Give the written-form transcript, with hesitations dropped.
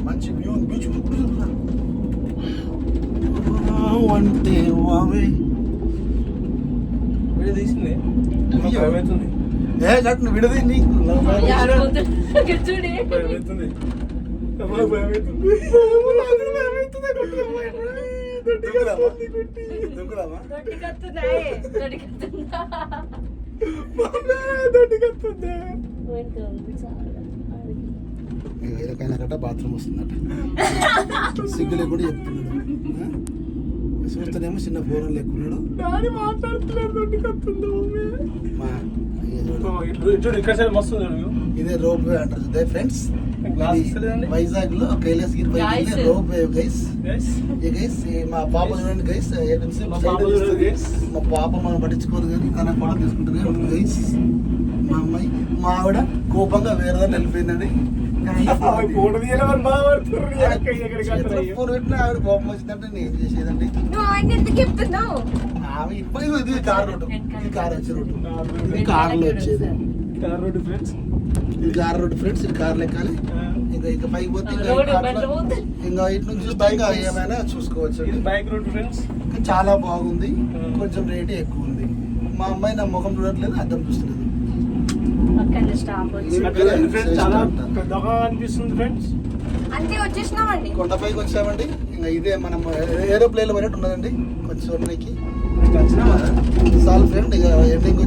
మంచి view beach అంటే వామే video తీసింది భయమవుతుంది. ఏ చట్టు విడది నీకు చూడే భయమవుతుంది. వీళ్ళకైనా గట్ట బాత్రూమ్ వస్తుందట సిగ్గులే కూడా చెప్తున్నాడు. చూస్తేనేమో చిన్న ఫోన్ లేకున్నాడు. ఇక్కడ సైడ్ మస్తు ఇదే రోప్ వే అంటారు ఇదే ఫ్రెండ్స్. వైజాగ్ లో కైలాసగిరి పైకి రోప్ వే గైస్. మా పాప చూడండి గైస్. మా పాప మనం పట్టించుకోరు కానీ తన కూడా తీసుకుంటుంది గైస్. మా అమ్మాయి మా ఆవిడ కోపంగా వేరే దాన్ని వెళ్ళిపోయిందండి. ఫోన్ పెట్టిన ఆవిడ కోపం వచ్చిందంటే నేను చేసేదండి. ఆమె ఇప్పుడు ఇది కార్ రోడ్డు, ఇది కార్ వచ్చే రోడ్డు, ఇది కార్లో వచ్చేది. కార్ రోడ్ ఫ్రెండ్స్, ఇది కార్ రోడ్డు ఫ్రెండ్స్. ఇది కార్లు ఎక్కాలి. ఇంకా పైకి పోతే ఇంకా ఇటు నుంచి పైగా ఏమైనా చూసుకోవచ్చు. Bike road friends. చాలా బాగుంది. కొంచెం రేట్ ఎక్కువ ఉంది. మా అమ్మాయి నా ముఖం చూడట్లేదు, అర్థం చూస్తలేదు. చాలా పెద్దగా అనిపిస్తుంది ఫ్రెండ్స్. అంతే వచ్చేసినామండి. కొండపైకి వచ్చామండి. ఇంకా ఇదే మనం ఏరోప్లేన్ లో పోయినట్టు ఉన్నదండి. కొంచెం చూడడానికి చాలు ఫ్రెండ్. ఇక ఎండింగ్